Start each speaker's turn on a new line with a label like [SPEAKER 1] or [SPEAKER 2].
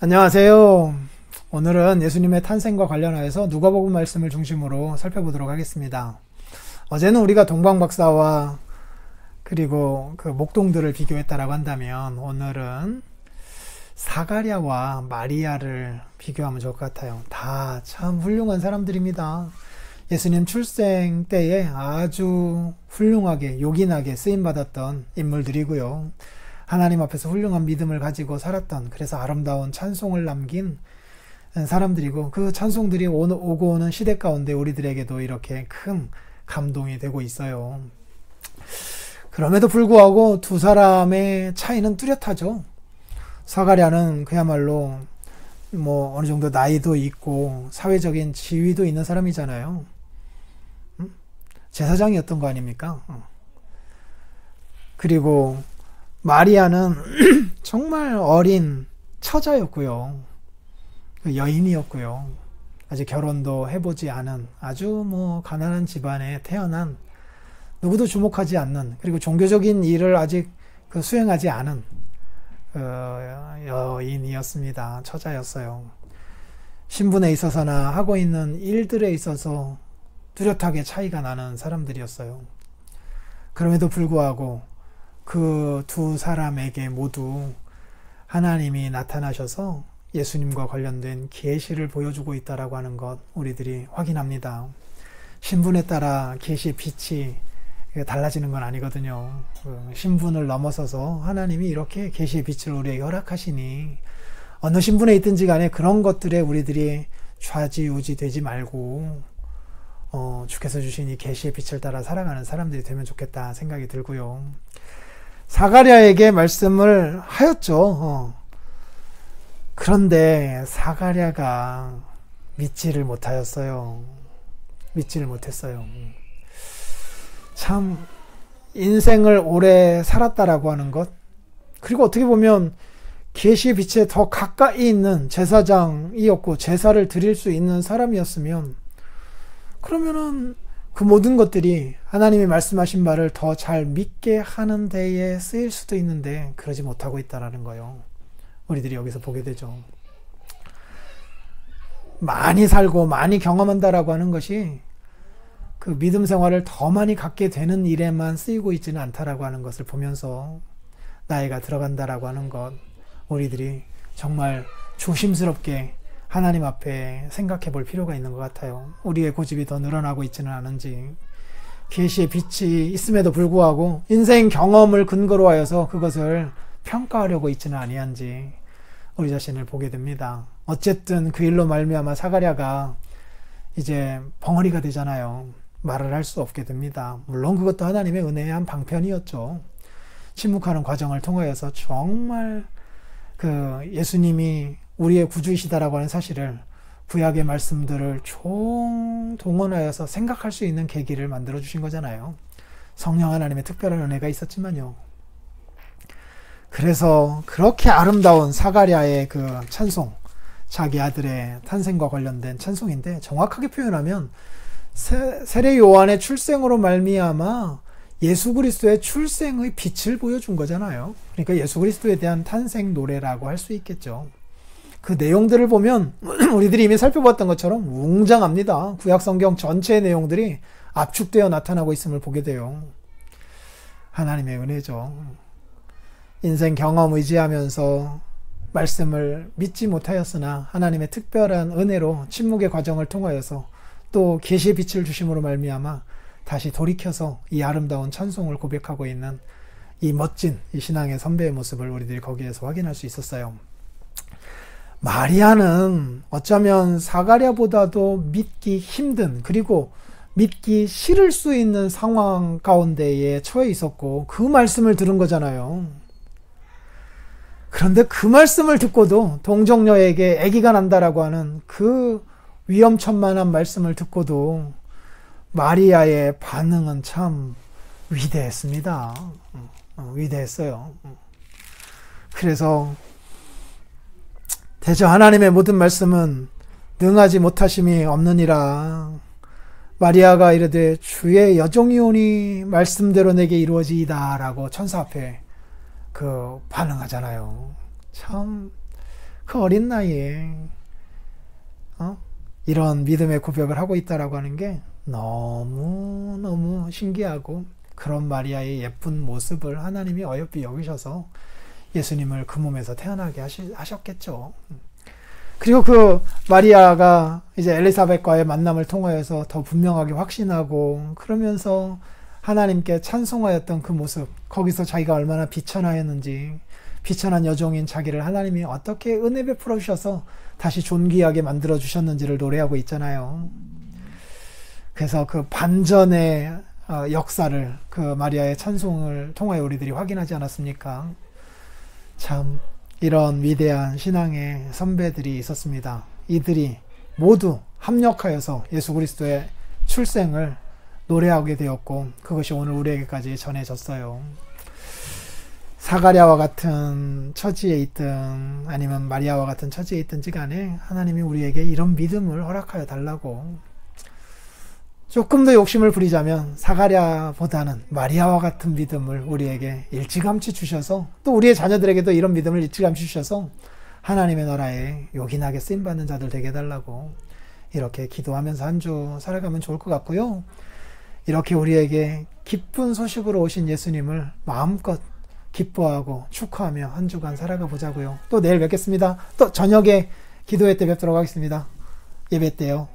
[SPEAKER 1] 안녕하세요. 오늘은 예수님의 탄생과 관련하여서 누가복음 말씀을 중심으로 살펴보도록 하겠습니다. 어제는 우리가 동방박사와 그리고 그 목동들을 비교했다라고 한다면 오늘은 사가랴와 마리아를 비교하면 좋을 것 같아요. 다 참 훌륭한 사람들입니다. 예수님 출생 때에 아주 훌륭하게 요긴하게 쓰임받았던 인물들이고요. 하나님 앞에서 훌륭한 믿음을 가지고 살았던, 그래서 아름다운 찬송을 남긴 사람들이고, 그 찬송들이 오고 오는 시대 가운데 우리들에게도 이렇게 큰 감동이 되고 있어요. 그럼에도 불구하고 두 사람의 차이는 뚜렷하죠. 사가랴는 그야말로 어느 정도 나이도 있고 사회적인 지위도 있는 사람이잖아요. 제사장이었던 거 아닙니까? 그리고 마리아는 정말 어린 처자였고요. 여인이었고요. 아직 결혼도 해보지 않은 아주 가난한 집안에 태어난, 누구도 주목하지 않는, 그리고 종교적인 일을 아직 수행하지 않은 여인이었습니다. 처자였어요. 신분에 있어서나 하고 있는 일들에 있어서 뚜렷하게 차이가 나는 사람들이었어요. 그럼에도 불구하고 그 두 사람에게 모두 하나님이 나타나셔서 예수님과 관련된 계시를 보여주고 있다라고 하는 것 우리들이 확인합니다. 신분에 따라 계시의 빛이 달라지는 건 아니거든요. 신분을 넘어서서 하나님이 이렇게 계시의 빛을 우리에게 허락하시니 어느 신분에 있든지 간에 그런 것들에 우리들이 좌지우지 되지 말고 주께서 주신 이 계시의 빛을 따라 살아가는 사람들이 되면 좋겠다 생각이 들고요. 사가랴에게 말씀을 하였죠. 그런데 사가랴가 믿지를 못하였어요. 믿지를 못했어요. 참 인생을 오래 살았다라고 하는 것, 그리고 어떻게 보면 계시의 빛에 더 가까이 있는 제사장이었고 제사를 드릴 수 있는 사람이었으면, 그러면은 그 모든 것들이 하나님이 말씀하신 바를 더 잘 믿게 하는 데에 쓰일 수도 있는데 그러지 못하고 있다라는 거예요. 우리들이 여기서 보게 되죠. 많이 살고 많이 경험한다라고 하는 것이 그 믿음 생활을 더 많이 갖게 되는 일에만 쓰이고 있지는 않다라고 하는 것을 보면서 나이가 들어간다라고 하는 것, 우리들이 정말 조심스럽게 하나님 앞에 생각해 볼 필요가 있는 것 같아요. 우리의 고집이 더 늘어나고 있지는 않은지, 계시의 빛이 있음에도 불구하고 인생 경험을 근거로 하여서 그것을 평가하려고 있지는 아니한지 우리 자신을 보게 됩니다. 어쨌든 그 일로 말미암아 사가랴가 이제 벙어리가 되잖아요. 말을 할 수 없게 됩니다. 물론 그것도 하나님의 은혜의 한 방편이었죠. 침묵하는 과정을 통하여서 정말 예수님이 우리의 구주이시다라고 하는 사실을, 구약의 말씀들을 총동원하여서 생각할 수 있는 계기를 만들어 주신 거잖아요. 성령 하나님의 특별한 은혜가 있었지만요. 그래서 그렇게 아름다운 사가랴의 그 찬송, 자기 아들의 탄생과 관련된 찬송인데, 정확하게 표현하면 세례 요한의 출생으로 말미암아 예수 그리스도의 출생의 빛을 보여준 거잖아요. 그러니까 예수 그리스도에 대한 탄생 노래라고 할 수 있겠죠. 그 내용들을 보면 우리들이 이미 살펴봤던 것처럼 웅장합니다. 구약 성경 전체의 내용들이 압축되어 나타나고 있음을 보게 돼요. 하나님의 은혜죠. 인생 경험 의지하면서 말씀을 믿지 못하였으나 하나님의 특별한 은혜로 침묵의 과정을 통하여서 또 계시의 빛을 주심으로 말미암아 다시 돌이켜서 이 아름다운 찬송을 고백하고 있는 이 멋진 이 신앙의 선배의 모습을 우리들이 거기에서 확인할 수 있었어요. 마리아는 어쩌면 사가랴보다도 믿기 힘든, 그리고 믿기 싫을 수 있는 상황 가운데에 처해 있었고 그 말씀을 들은 거잖아요. 그런데 그 말씀을 듣고도, 동정녀에게 아기가 난다라고 하는 그 위험천만한 말씀을 듣고도 마리아의 반응은 참 위대했습니다. 위대했어요. 그래서 대저 하나님의 모든 말씀은 능하지 못하심이 없느니라. 마리아가 이르되 주의 여종이오니 말씀대로 내게 이루어지이다 라고 천사 앞에 반응하잖아요. 참 그 어린 나이에 이런 믿음의 고백을 하고 있다라고 하는 게 너무너무 신기하고, 그런 마리아의 예쁜 모습을 하나님이 어여삐 여기셔서 예수님을 그 몸에서 태어나게 하셨겠죠. 그리고 그 마리아가 이제 엘리사벳과의 만남을 통하여서 더 분명하게 확신하고, 그러면서 하나님께 찬송하였던 그 모습, 거기서 자기가 얼마나 비천하였는지, 비천한 여종인 자기를 하나님이 어떻게 은혜 베풀어 주셔서 다시 존귀하게 만들어 주셨는지를 노래하고 있잖아요. 그래서 그 반전의 역사를 그 마리아의 찬송을 통하여 우리들이 확인하지 않았습니까? 참 이런 위대한 신앙의 선배들이 있었습니다. 이들이 모두 합력하여서 예수 그리스도의 출생을 노래하게 되었고, 그것이 오늘 우리에게까지 전해졌어요. 사가랴와 같은 처지에 있든 아니면 마리아와 같은 처지에 있든지 간에 하나님이 우리에게 이런 믿음을 허락하여 달라고, 조금 더 욕심을 부리자면 사가랴보다는 마리아와 같은 믿음을 우리에게 일찌감치 주셔서, 또 우리의 자녀들에게도 이런 믿음을 일찌감치 주셔서 하나님의 나라에 요긴하게 쓰임받는 자들 되게 해달라고 이렇게 기도하면서 한 주 살아가면 좋을 것 같고요. 이렇게 우리에게 기쁜 소식으로 오신 예수님을 마음껏 기뻐하고 축하하며 한 주간 살아가 보자고요. 또 내일 뵙겠습니다. 또 저녁에 기도회 때 뵙도록 하겠습니다. 예배 때요.